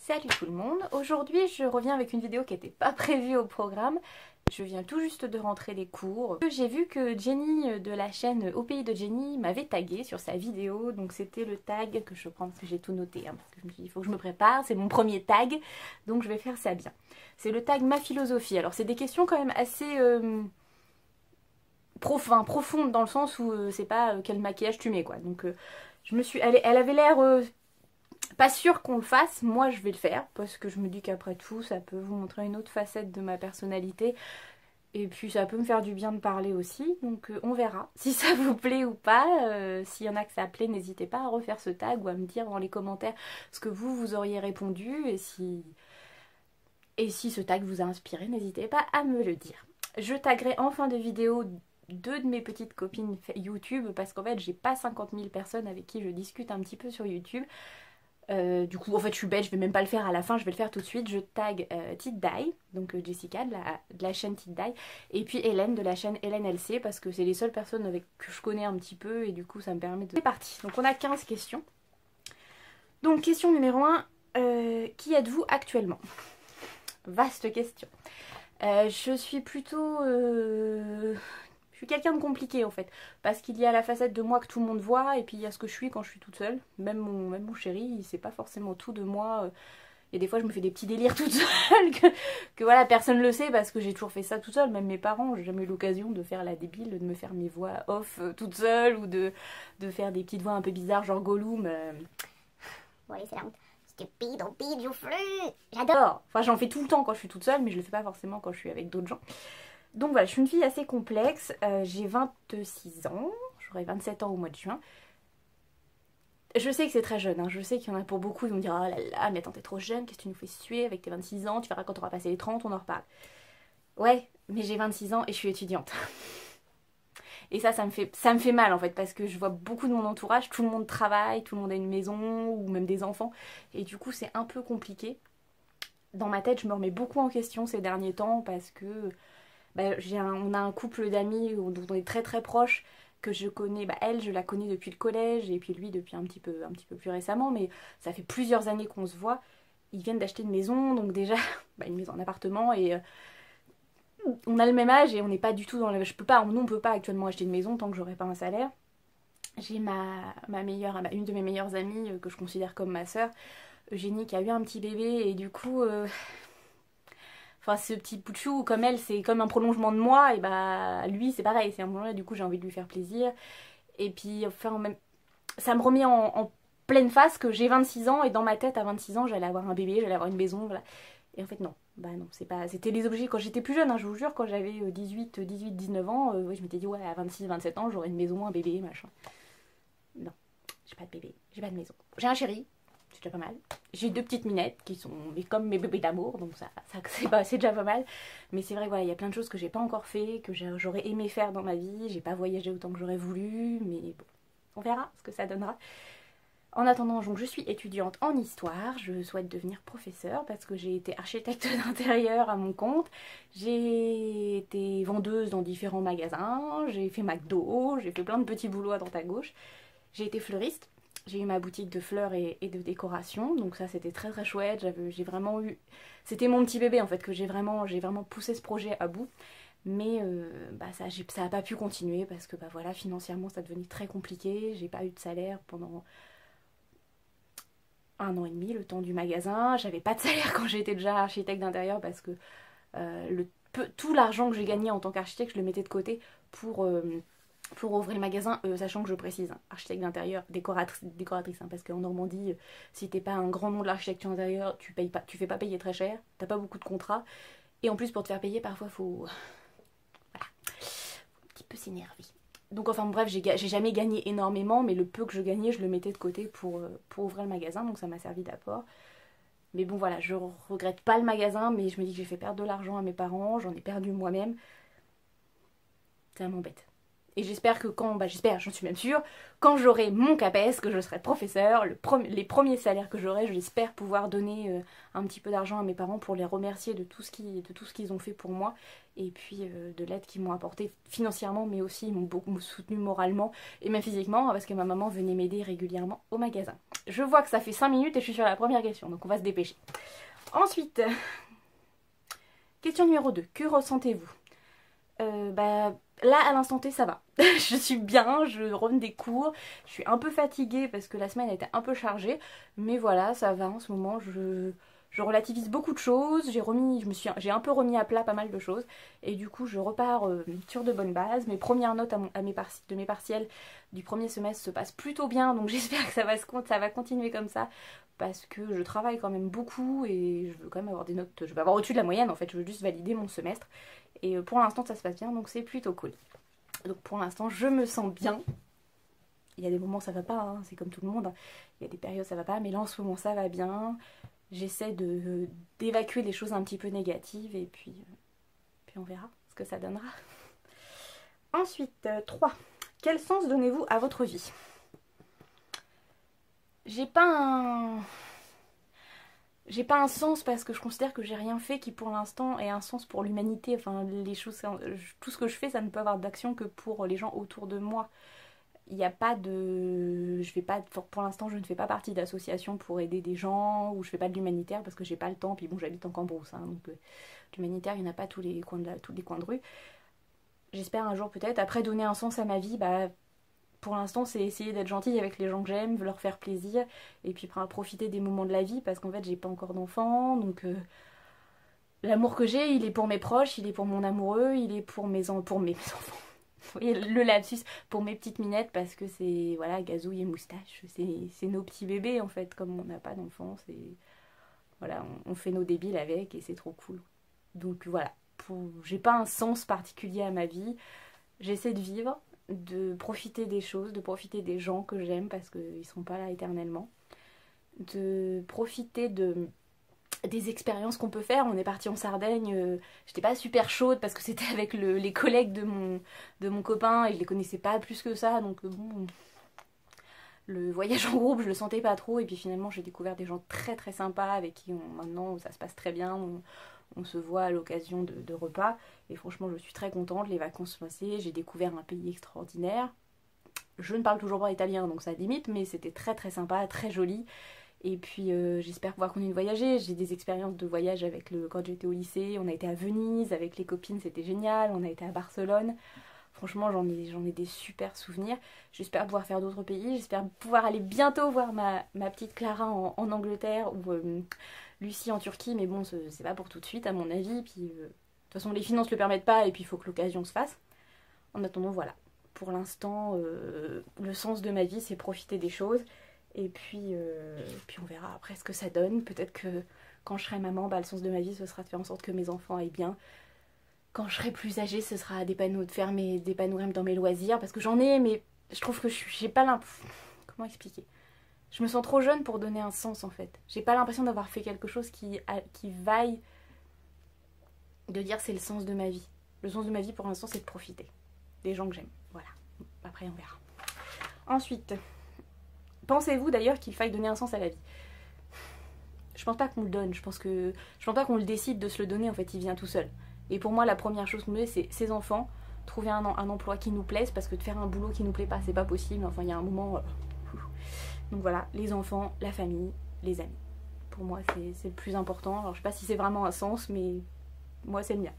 Salut tout le monde, aujourd'hui je reviens avec une vidéo qui n'était pas prévue au programme. Je viens tout juste de rentrer des cours. J'ai vu que Jenny de la chaîne Au Pays de Jenny m'avait tagué sur sa vidéo. Donc c'était le tag que je prends parce que j'ai tout noté. Parce que je me suis dit il faut que je me prépare, c'est mon premier tag. Donc je vais faire ça bien. C'est le tag Ma philosophie. Alors c'est des questions quand même assez profondes dans le sens où c'est pas quel maquillage tu mets quoi. Donc je me suis... Elle avait l'air... pas sûre qu'on le fasse, moi je vais le faire parce que je me dis qu'après tout ça peut vous montrer une autre facette de ma personnalité et puis ça peut me faire du bien de parler aussi, donc on verra si ça vous plaît ou pas. S'il y en a que ça plaît, n'hésitez pas à refaire ce tag ou à me dire dans les commentaires ce que vous auriez répondu et si ce tag vous a inspiré, n'hésitez pas à me le dire. Je taguerai en fin de vidéo deux de mes petites copines YouTube parce qu'en fait j'ai pas 50 000 personnes avec qui je discute un petit peu sur YouTube. Du coup en fait je suis bête, je vais même pas le faire à la fin, je vais le faire tout de suite. Je tag Tidai, donc Jessica de la chaîne Tidai, et puis Hélène de la chaîne Hélène LC parce que c'est les seules personnes avec que je connais un petit peu et du coup ça me permet de... C'est parti, donc on a 15 questions. Donc question numéro 1, qui êtes-vous actuellement? Vaste question. Je suis plutôt... Je suis quelqu'un de compliqué en fait, parce qu'il y a la facette de moi que tout le monde voit, et puis il y a ce que je suis quand je suis toute seule. Même mon chéri, il sait pas forcément tout de moi. Et des fois je me fais des petits délires toute seule, que voilà, personne le sait, parce que j'ai toujours fait ça toute seule. Même mes parents, j'ai jamais eu l'occasion de faire la débile, de me faire mes voix off toute seule, ou de faire des petites voix un peu bizarres, genre Gollum. Oui, c'est la honte. Stupide, on pide, you flux. J'adore. Enfin, j'en fais tout le temps quand je suis toute seule, mais je le fais pas forcément quand je suis avec d'autres gens. Donc voilà, je suis une fille assez complexe, j'ai 26 ans, j'aurai 27 ans au mois de juin. Je sais que c'est très jeune, hein. Je sais qu'il y en a pour beaucoup, ils vont dire « Oh là là, mais attends, t'es trop jeune, qu'est-ce que tu nous fais suer avec tes 26 ans, tu verras quand on aura passé les 30, on en reparle. » Ouais, mais j'ai 26 ans et je suis étudiante. Et ça me fait mal en fait, parce que je vois beaucoup de mon entourage, tout le monde travaille, tout le monde a une maison, ou même des enfants, et du coup c'est un peu compliqué. Dans ma tête, je me remets beaucoup en question ces derniers temps, parce que... Bah, on a un couple d'amis dont on est très très proches, que je connais, bah, elle je la connais depuis le collège et puis lui depuis un petit peu plus récemment, mais ça fait plusieurs années qu'on se voit. Ils viennent d'acheter une maison, donc déjà bah, une maison, un appartement, et on a le même âge et on n'est pas du tout dans le... Nous on peut pas actuellement acheter une maison tant que j'aurai pas un salaire. J'ai une de mes meilleures amies que je considère comme ma soeur, Eugénie, qui a eu un petit bébé, et du coup... Enfin, ce petit bout de chou, comme elle, c'est comme un prolongement de moi, et bah lui, c'est pareil, c'est un moment là, du coup, j'ai envie de lui faire plaisir. Et puis, enfin, même... ça me remet en pleine face que j'ai 26 ans, et dans ma tête, à 26 ans, j'allais avoir un bébé, j'allais avoir une maison, voilà. Et en fait, non. Bah non, c'est pas... C'était les objectifs quand j'étais plus jeune, hein, je vous jure, quand j'avais 19 ans, ouais, je m'étais dit, ouais, à 27 ans, j'aurai une maison, un bébé, machin. Non, j'ai pas de bébé, j'ai pas de maison. J'ai un chéri, c'est déjà pas mal. J'ai deux petites minettes qui sont comme mes bébés d'amour, donc ça c'est déjà pas mal. Mais c'est vrai, voilà, il y a plein de choses que j'ai pas encore fait, que j'aurais aimé faire dans ma vie. J'ai pas voyagé autant que j'aurais voulu, mais bon, on verra ce que ça donnera. En attendant, donc, je suis étudiante en histoire, je souhaite devenir professeure parce que j'ai été architecte d'intérieur à mon compte. J'ai été vendeuse dans différents magasins, j'ai fait McDo, j'ai fait plein de petits boulots à droite à gauche. J'ai été fleuriste. J'ai eu ma boutique de fleurs et de décoration, donc ça c'était très très chouette. J'ai vraiment eu... C'était mon petit bébé en fait, que j'ai vraiment poussé ce projet à bout. Mais bah ça a pas pu continuer parce que bah voilà, financièrement ça devenait très compliqué. J'ai pas eu de salaire pendant 1 an et demi, le temps du magasin. J'avais pas de salaire quand j'étais déjà architecte d'intérieur parce que tout l'argent que j'ai gagné en tant qu'architecte, je le mettais de côté pour ouvrir le magasin, sachant que je précise, hein, architecte d'intérieur, décoratrice, hein, parce qu'en Normandie, si t'es pas un grand nom de l'architecture d'intérieur, tu fais pas payer très cher, t'as pas beaucoup de contrats, et en plus pour te faire payer, parfois faut... Voilà, faut un petit peu s'énerver. Donc enfin bref, j'ai jamais gagné énormément, mais le peu que je gagnais, je le mettais de côté pour ouvrir le magasin, donc ça m'a servi d'apport. Mais bon voilà, je regrette pas le magasin, mais je me dis que j'ai fait perdre de l'argent à mes parents, j'en ai perdu moi-même. Ça m'embête. Et j'espère que j'en suis même sûre, quand j'aurai mon CAPES, que je serai professeur, les premiers salaires que j'aurai, j'espère pouvoir donner un petit peu d'argent à mes parents pour les remercier de tout ce qu'ils ont fait pour moi, et puis de l'aide qu'ils m'ont apporté financièrement, mais aussi ils m'ont beaucoup soutenu moralement et même physiquement, parce que ma maman venait m'aider régulièrement au magasin. Je vois que ça fait 5 minutes et je suis sur la première question, donc on va se dépêcher. Ensuite, question numéro 2. Que ressentez-vous? Là, à l'instant T, ça va. Je suis bien, je reviens des cours. Je suis un peu fatiguée parce que la semaine a été un peu chargée. Mais voilà, ça va en ce moment. Je relativise beaucoup de choses. J'ai un peu remis à plat pas mal de choses. Et du coup, je repars sur de bonnes bases. Mes premières notes de mes partiels du premier semestre se passent plutôt bien. Donc j'espère que ça va continuer comme ça. Parce que je travaille quand même beaucoup et je veux quand même avoir des notes. Je veux avoir au-dessus de la moyenne en fait. Je veux juste valider mon semestre. Et pour l'instant, ça se passe bien. Donc c'est plutôt cool. Donc pour l'instant, je me sens bien. Il y a des moments ça va pas, hein, c'est comme tout le monde. Il y a des périodes ça va pas, mais là en ce moment ça va bien. J'essaie d'évacuer les choses un petit peu négatives et puis on verra ce que ça donnera. Ensuite, 3. Quel sens donnez-vous à votre vie? J'ai pas un sens parce que je considère que j'ai rien fait qui pour l'instant ait un sens pour l'humanité. Enfin, les choses, tout ce que je fais, ça ne peut avoir d'action que pour les gens autour de moi. Il n'y a pas de... Pour l'instant, je ne fais pas partie d'associations pour aider des gens ou je fais pas de l'humanitaire parce que j'ai pas le temps. Puis bon, j'habite en Cambrousse, hein, donc l'humanitaire, il n'y en a pas tous les coins de rue. J'espère un jour peut-être. Après, donner un sens à ma vie, pour l'instant, c'est essayer d'être gentille avec les gens que j'aime, leur faire plaisir et puis profiter des moments de la vie parce qu'en fait, j'ai pas encore d'enfants. Donc, l'amour que j'ai, il est pour mes proches, il est pour mon amoureux, il est pour mes enfants. Vous voyez, le lapsus pour mes petites minettes parce que c'est, voilà, gazouille et moustache. C'est nos petits bébés en fait, comme on n'a pas d'enfants. Voilà, on fait nos débiles avec et c'est trop cool. Donc voilà, j'ai pas un sens particulier à ma vie. J'essaie de vivre, de profiter des choses, de profiter des gens que j'aime parce qu'ils sont pas là éternellement. De profiter des expériences qu'on peut faire. On est parti en Sardaigne, j'étais pas super chaude parce que c'était avec les collègues de mon copain et je les connaissais pas plus que ça, donc bon, le voyage en groupe je le sentais pas trop et puis finalement j'ai découvert des gens très très sympas avec qui maintenant ça se passe très bien, on se voit à l'occasion de repas et franchement je suis très contente, les vacances sont passées, j'ai découvert un pays extraordinaire. Je ne parle toujours pas italien donc ça limite, mais c'était très très sympa, très joli. Et puis j'espère pouvoir continuer de voyager. J'ai des expériences de voyage quand j'étais au lycée. On a été à Venise avec les copines, c'était génial. On a été à Barcelone. Franchement, j'en ai des super souvenirs. J'espère pouvoir faire d'autres pays. J'espère pouvoir aller bientôt voir ma petite Clara en Angleterre ou Lucie en Turquie. Mais bon, c'est pas pour tout de suite à mon avis. Puis de toute façon, les finances ne le permettent pas et puis il faut que l'occasion se fasse. En attendant, voilà. Pour l'instant, le sens de ma vie, c'est profiter des choses. Et puis on verra après ce que ça donne. Peut-être que quand je serai maman, le sens de ma vie, ce sera de faire en sorte que mes enfants aillent bien. Quand je serai plus âgée, ce sera d'épanouir dans mes loisirs. Parce que j'en ai, mais je trouve que j'ai pas l'impression... Comment expliquer? Je me sens trop jeune pour donner un sens en fait. J'ai pas l'impression d'avoir fait quelque chose qui vaille de dire c'est le sens de ma vie. Le sens de ma vie pour l'instant, c'est de profiter des gens que j'aime. Voilà. Après, on verra. Ensuite... Pensez-vous d'ailleurs qu'il faille donner un sens à la vie? Je pense pas qu'on le donne, je pense pas qu'on le décide de se le donner, en fait il vient tout seul. Et pour moi la première chose qu'on fait c'est ses enfants, trouver un emploi qui nous plaise, parce que de faire un boulot qui nous plaît pas c'est pas possible, enfin il y a un moment... Donc voilà, les enfants, la famille, les amis. Pour moi c'est le plus important, alors je sais pas si c'est vraiment un sens mais moi c'est le mien.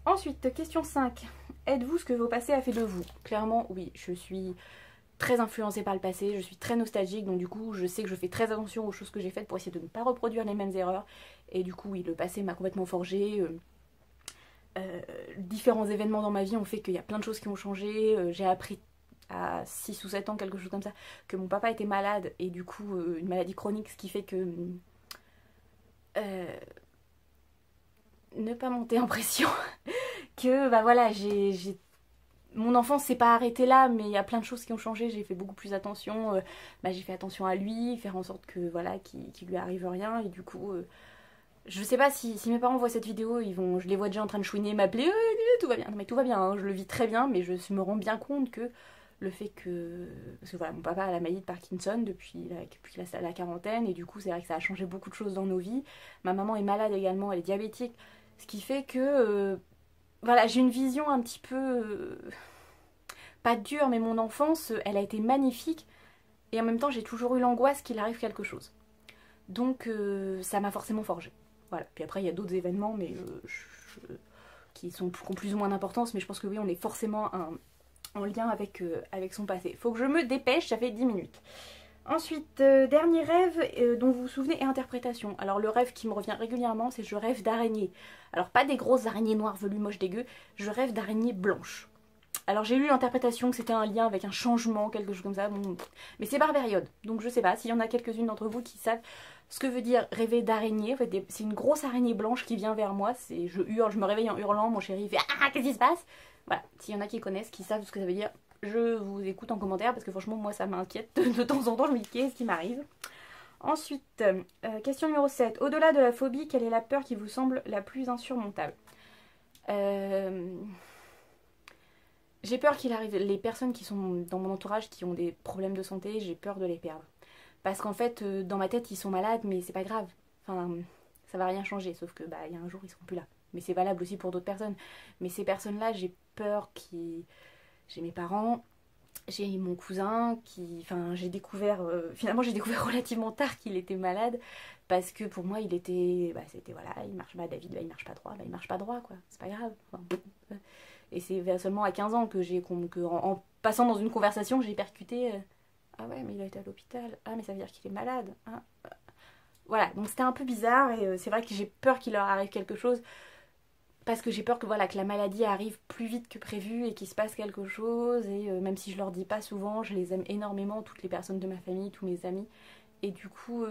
Ensuite, question 5. Êtes-vous ce que vos passés a fait de vous? Clairement oui, je suis... très influencée par le passé, je suis très nostalgique, donc du coup je sais que je fais très attention aux choses que j'ai faites pour essayer de ne pas reproduire les mêmes erreurs. Et du coup oui, le passé m'a complètement forgé. Différents événements dans ma vie ont fait qu'il y a plein de choses qui ont changé. J'ai appris à 6 ou 7 ans, quelque chose comme ça, que mon papa était malade et du coup une maladie chronique, ce qui fait que ne pas monter en pression. Que voilà, mon enfance s'est pas arrêtée là, mais il y a plein de choses qui ont changé, j'ai fait beaucoup plus attention, j'ai fait attention à lui, faire en sorte que voilà, qu'il lui arrive rien, et du coup, je sais pas si mes parents voient cette vidéo, je les vois déjà en train de chouiner, m'appeler, tout va bien, non mais tout va bien, hein, je le vis très bien, mais je me rends bien compte que le fait que, parce que voilà, mon papa a la maladie de Parkinson depuis la quarantaine, et du coup c'est vrai que ça a changé beaucoup de choses dans nos vies, ma maman est malade également, elle est diabétique, ce qui fait que... voilà, j'ai une vision un petit peu... pas dure, mais mon enfance, elle a été magnifique. et en même temps j'ai toujours eu l'angoisse qu'il arrive quelque chose. Donc ça m'a forcément forgé. Voilà. Puis après il y a d'autres événements mais qui ont plus ou moins d'importance, mais je pense que oui, on est forcément en lien avec, avec son passé. Faut que je me dépêche, ça fait 10 minutes. Ensuite, dernier rêve dont vous vous souvenez et interprétation. Alors le rêve qui me revient régulièrement, c'est je rêve d'araignées. Alors pas des grosses araignées noires velues, moches, dégueu, je rêve d'araignées blanches. Alors j'ai lu l'interprétation que c'était un lien avec un changement, quelque chose comme ça, bon, mais c'est par période. Donc je sais pas, s'il y en a quelques-unes d'entre vous qui savent ce que veut dire rêver d'araignée. En fait, c'est une grosse araignée blanche qui vient vers moi, je hurle, je me réveille en hurlant, mon chéri fait « Ah, qu'est-ce qui se passe ?» Voilà, s'il y en a qui connaissent, qui savent ce que ça veut dire, je vous écoute en commentaire parce que franchement moi ça m'inquiète de temps en temps, je me dis qu'est-ce qui m'arrive. Ensuite, question numéro 7. Au-delà de la phobie, quelle est la peur qui vous semble la plus insurmontable? J'ai peur qu'il arrive, les personnes qui sont dans mon entourage qui ont des problèmes de santé, j'ai peur de les perdre. Parce qu'en fait, dans ma tête, ils sont malades, mais c'est pas grave. Enfin, ça va rien changer, sauf que il y a un jour, ils seront plus là. Mais c'est valable aussi pour d'autres personnes. Mais ces personnes-là, j'ai peur qu'ils... J'ai mes parents, j'ai mon cousin qui... Enfin, j'ai découvert... finalement, j'ai découvert relativement tard qu'il était malade. Parce que pour moi, il était... c'était voilà, il marche pas, David, il marche pas droit. Il marche pas droit, quoi. C'est pas grave. Enfin, et c'est seulement à 15 ans que en passant dans une conversation, j'ai percuté... ah ouais, mais il a été à l'hôpital. Ah, mais ça veut dire qu'il est malade. Hein. Voilà, donc c'était un peu bizarre. Et c'est vrai que j'ai peur qu'il leur arrive quelque chose. Parce que j'ai peur que, voilà, que la maladie arrive plus vite que prévu et qu'il se passe quelque chose. Et même si je leur dis pas souvent, je les aime énormément, toutes les personnes de ma famille, tous mes amis. Et du coup,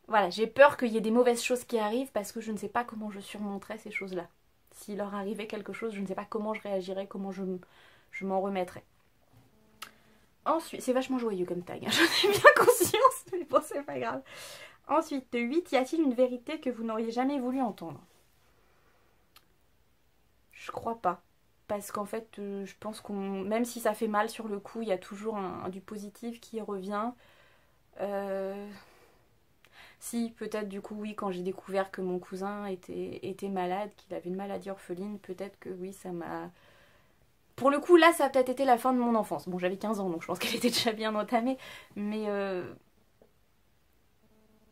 voilà, j'ai peur qu'il y ait des mauvaises choses qui arrivent parce que je ne sais pas comment je surmonterais ces choses-là. S'il leur arrivait quelque chose, je ne sais pas comment je réagirais, comment je m'en remettrais. Ensuite, c'est vachement joyeux comme tag, hein, j'en ai bien conscience, mais bon, c'est pas grave. Ensuite, 8, y a-t-il une vérité que vous n'auriez jamais voulu entendre? Je crois pas. Parce qu'en fait, je pense qu'on, même si ça fait mal sur le coup, il y a toujours du positif qui revient. Si, peut-être du coup, oui, quand j'ai découvert que mon cousin était malade, qu'il avait une maladie orpheline, peut-être que oui, ça m'a... Pour le coup, là, ça a peut-être été la fin de mon enfance. Bon, j'avais 15 ans, donc je pense qu'elle était déjà bien entamée. Mais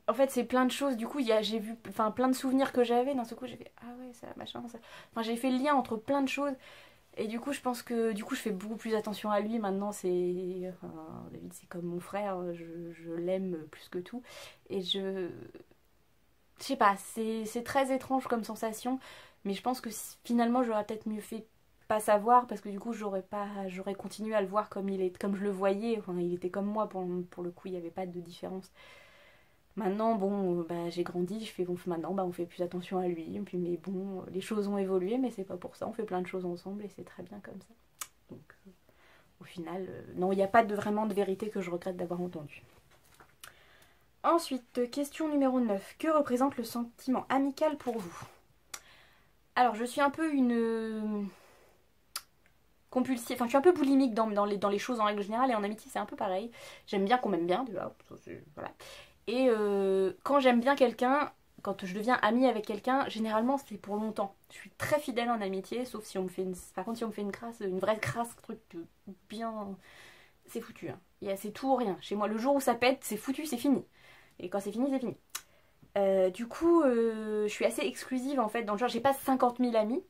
en fait, c'est plein de choses. Du coup, j'ai vu plein de souvenirs que j'avais. D'un seul coup, j'ai fait ah ouais, ça, machin, ça. Enfin, j'ai fait le lien entre plein de choses. Et du coup, je pense que je fais beaucoup plus attention à lui. Maintenant, David, c'est comme mon frère. Je l'aime plus que tout. Et je sais pas, c'est très étrange comme sensation. Mais je pense que finalement, j'aurais peut-être mieux fait pas savoir parce que du coup j'aurais continué à le voir comme je le voyais, enfin il était comme moi pour le coup, il n'y avait pas de différence. Maintenant bon j'ai grandi, je fais bon maintenant on fait plus attention à lui, et puis mais bon les choses ont évolué mais c'est pas pour ça, on fait plein de choses ensemble et c'est très bien comme ça. Donc au final non, il n'y a pas vraiment de vérité que je regrette d'avoir entendue. Ensuite, question numéro 9. Que représente le sentiment amical pour vous? Alors je suis un peu une compulsive, enfin je suis un peu boulimique dans les choses en règle générale, et en amitié c'est un peu pareil. J'aime bien qu'on m'aime bien déjà, voilà. Et quand j'aime bien quelqu'un, quand je deviens amie avec quelqu'un, généralement c'est pour longtemps. Je suis très fidèle en amitié, sauf si on me fait par contre si on me fait une vraie crasse, truc bien... C'est foutu, hein. C'est tout ou rien. Chez moi, le jour où ça pète, c'est foutu, c'est fini. Et quand c'est fini, c'est fini. Du coup, je suis assez exclusive en fait, dans le genre j'ai pas 50 000 amis.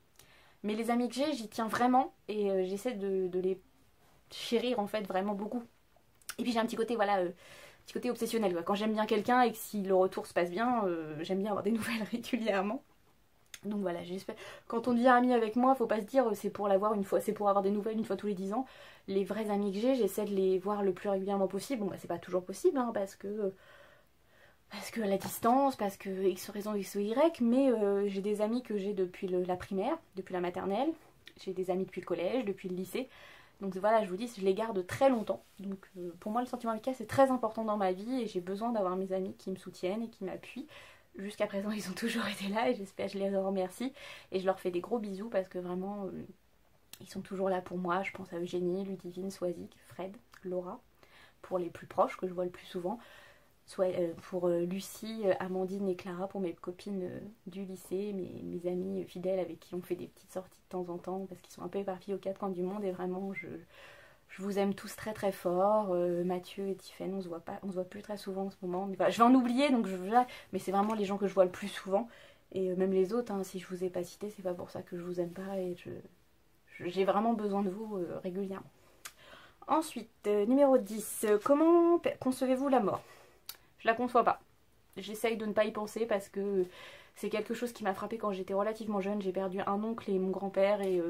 Mais les amis que j'ai, j'y tiens vraiment et j'essaie de les chérir en fait vraiment beaucoup. Et puis j'ai un petit côté, voilà, petit côté obsessionnel, quoi. Quand j'aime bien quelqu'un et que si le retour se passe bien, j'aime bien avoir des nouvelles régulièrement. Donc voilà, j'espère. Quand on devient ami avec moi, faut pas se dire c'est pour l'avoir une fois, c'est pour avoir des nouvelles une fois tous les 10 ans. Les vrais amis que j'ai, j'essaie de les voir le plus régulièrement possible. Bon, c'est pas toujours possible, hein, parce que à la distance, parce que X raison, X ou Y, mais j'ai des amis que j'ai depuis la primaire, depuis la maternelle, j'ai des amis depuis le collège, depuis le lycée, donc voilà, je vous dis, je les garde très longtemps, donc pour moi le sentiment amical c'est très important dans ma vie, et j'ai besoin d'avoir mes amis qui me soutiennent et qui m'appuient. Jusqu'à présent ils ont toujours été là, et j'espère, je les remercie, et je leur fais des gros bisous, parce que vraiment, ils sont toujours là pour moi. Je pense à Eugénie, Ludivine, Swazik, Fred, Laura, pour les plus proches, que je vois le plus souvent. Soit pour Lucie, Amandine et Clara, pour mes copines du lycée, mes amis fidèles avec qui on fait des petites sorties de temps en temps, parce qu'ils sont un peu éparpillés aux quatre coins du monde, et vraiment Je vous aime tous très très fort. Mathieu et Tiffen, on se voit plus très souvent en ce moment. Mais voilà, je vais en oublier, donc mais c'est vraiment les gens que je vois le plus souvent. Et même les autres, hein, si je vous ai pas cité, c'est pas pour ça que je vous aime pas. Et j'ai vraiment besoin de vous régulièrement. Ensuite, numéro 10. Comment concevez-vous la mort? Je la conçois pas. J'essaye de ne pas y penser parce que c'est quelque chose qui m'a frappée quand j'étais relativement jeune. J'ai perdu un oncle et mon grand-père et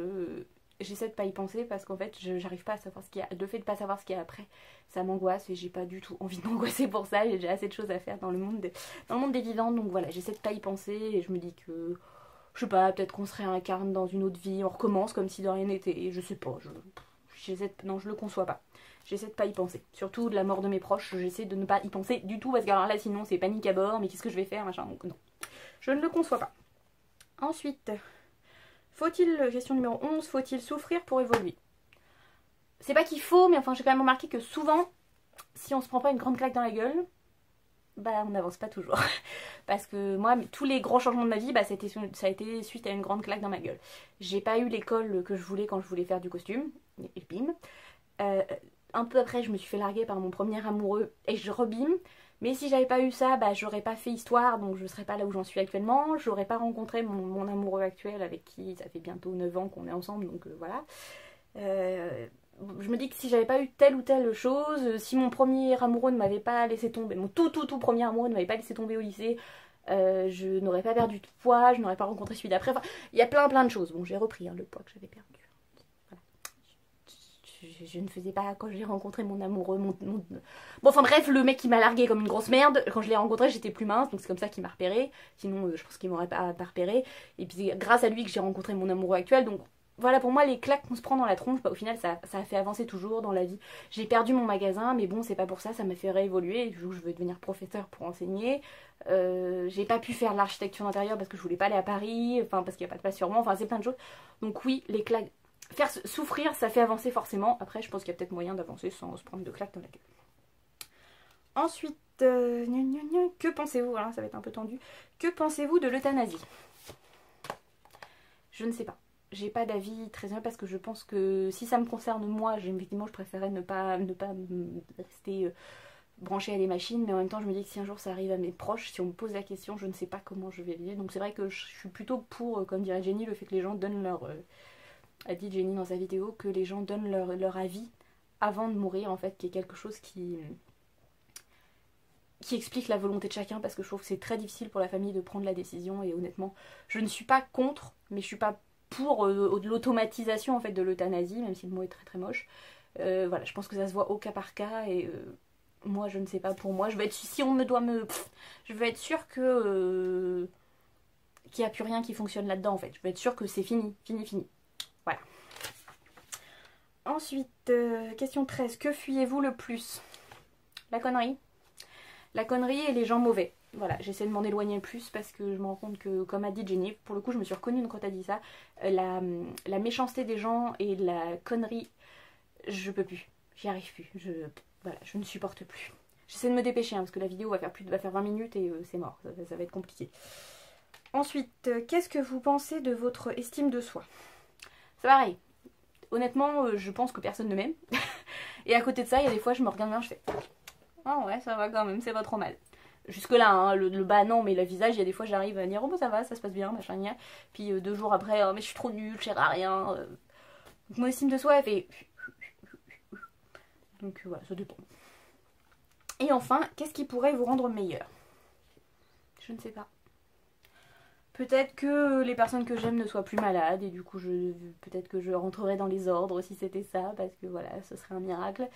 j'essaie de pas y penser parce qu'en fait j'arrive pas à savoir ce qu'il y a. Le fait de pas savoir ce qu'il y a après, ça m'angoisse et j'ai pas du tout envie de m'angoisser pour ça. J'ai déjà assez de choses à faire dans le monde des vivants, donc voilà, j'essaie de pas y penser et je me dis que je sais pas, peut-être qu'on se réincarne dans une autre vie, on recommence comme si de rien n'était. Et je sais pas, non, je le conçois pas. J'essaie de pas y penser. Surtout de la mort de mes proches, j'essaie de ne pas y penser du tout parce que alors là sinon c'est panique à bord, mais qu'est-ce que je vais faire, machin, donc non. Je ne le conçois pas. Ensuite, question numéro 11, faut-il souffrir pour évoluer? C'est pas qu'il faut, mais enfin j'ai quand même remarqué que souvent, si on se prend pas une grande claque dans la gueule, bah on n'avance pas toujours. Parce que moi, tous les grands changements de ma vie, bah, ça a été suite à une grande claque dans ma gueule. J'ai pas eu l'école que je voulais quand je voulais faire du costume, et bim. Un peu après, je me suis fait larguer par mon premier amoureux et je rebime. Mais si j'avais pas eu ça, bah, j'aurais pas fait histoire, donc je serais pas là où j'en suis actuellement. J'aurais pas rencontré mon amoureux actuel avec qui ça fait bientôt 9 ans qu'on est ensemble, donc voilà. Je me dis que si j'avais pas eu telle ou telle chose, si mon premier amoureux ne m'avait pas laissé tomber, mon tout premier amoureux ne m'avait pas laissé tomber au lycée, je n'aurais pas perdu de poids, je n'aurais pas rencontré celui d'après. Enfin, il y a plein de choses. Bon, j'ai repris le poids que j'avais perdu. Je ne faisais pas quand j'ai rencontré mon amoureux. Bon, enfin bref, le mec qui m'a largué comme une grosse merde. Quand je l'ai rencontré, j'étais plus mince, donc c'est comme ça qu'il m'a repéré. Sinon, je pense qu'il m'aurait pas repéré. Et puis c'est grâce à lui que j'ai rencontré mon amoureux actuel. Donc voilà, pour moi, les claques qu'on se prend dans la tronche, bah, au final, ça a fait avancer toujours dans la vie. J'ai perdu mon magasin, mais bon, c'est pas pour ça, ça m'a fait réévoluer. Je veux devenir professeur pour enseigner. J'ai pas pu faire l'architecture d'intérieur parce que je voulais pas aller à Paris, enfin parce qu'il n'y a pas de place sur moi, enfin c'est plein de choses. Donc oui, les claques. Faire souffrir, ça fait avancer forcément. Après, je pense qu'il y a peut-être moyen d'avancer sans se prendre de claques dans la gueule. Ensuite, que pensez-vous? Voilà, ça va être un peu tendu. Que pensez-vous de l'euthanasie? Je ne sais pas. J'ai pas d'avis très bien parce que je pense que si ça me concerne moi, effectivement, je préférais ne pas rester branchée à des machines. Mais en même temps, je me dis que si un jour ça arrive à mes proches, si on me pose la question, je ne sais pas comment je vais vivre. Donc c'est vrai que je suis plutôt pour, comme dirait Jenny, le fait que les gens donnent leur... a dit Jenny dans sa vidéo, que les gens donnent leur avis avant de mourir, en fait, qui est quelque chose qui explique la volonté de chacun, parce que je trouve que c'est très difficile pour la famille de prendre la décision, et honnêtement, je ne suis pas contre, mais je suis pas pour l'automatisation en fait de l'euthanasie, même si le mot est très très moche. Voilà, je pense que ça se voit au cas par cas, et moi je ne sais pas, pour moi, si on me doit je veux être sûre que qu'il n'y a plus rien qui fonctionne là-dedans, en fait. Je veux être sûre que c'est fini. Voilà. Ensuite, question 13. Que fuyez-vous le plus? La connerie. La connerie et les gens mauvais. Voilà, j'essaie de m'en éloigner le plus parce que je me rends compte que, comme a dit Jenny, pour le coup je me suis reconnue quand elle a dit ça, la méchanceté des gens et la connerie, je peux plus. J'y arrive plus. Voilà, je ne supporte plus. J'essaie de me dépêcher parce que la vidéo va faire 20 minutes et c'est mort. Ça va être compliqué. Ensuite, qu'est-ce que vous pensez de votre estime de soi? C'est pareil. Honnêtement, je pense que personne ne m'aime. Et à côté de ça, il y a des fois, je me regarde bien, je fais oh ouais, ça va quand même, c'est pas trop mal. Jusque-là, hein, le bas non, mais le visage, il y a des fois, j'arrive à dire oh bah ça va, ça se passe bien, machin, gna. Puis 2 jours après, oh mais je suis trop nulle, je sers à rien. Donc mon estime de soi, elle fait. Donc voilà, ça dépend. Et enfin, qu'est-ce qui pourrait vous rendre meilleur? Je ne sais pas. Peut-être que les personnes que j'aime ne soient plus malades et du coup peut-être que je rentrerai dans les ordres si c'était ça, parce que voilà, ce serait un miracle.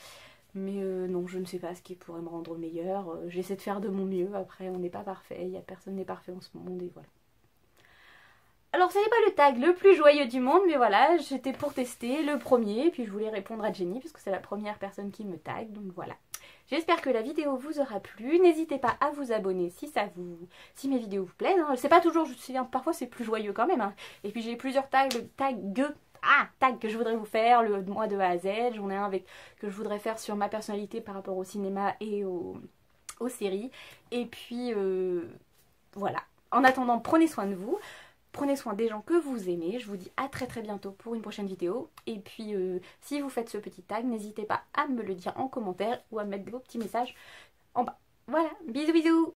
Mais non, je ne sais pas ce qui pourrait me rendre meilleur. J'essaie de faire de mon mieux, après on n'est pas parfait, personne n'est parfait en ce monde et voilà. Alors ce n'est pas le tag le plus joyeux du monde, mais voilà, j'étais pour tester le premier, puis je voulais répondre à Jenny, puisque c'est la première personne qui me tag, donc voilà. J'espère que la vidéo vous aura plu. N'hésitez pas à vous abonner si mes vidéos vous plaisent. Hein. C'est pas toujours, parfois c'est plus joyeux quand même. Hein. Et puis j'ai plusieurs tags que je voudrais vous faire, moi de A à Z. J'en ai un que je voudrais faire sur ma personnalité par rapport au cinéma et aux séries. Et puis voilà. En attendant, prenez soin de vous. Prenez soin des gens que vous aimez. Je vous dis à très très bientôt pour une prochaine vidéo. Et puis si vous faites ce petit tag, n'hésitez pas à me le dire en commentaire ou à mettre vos petits messages en bas. Voilà, bisous bisous.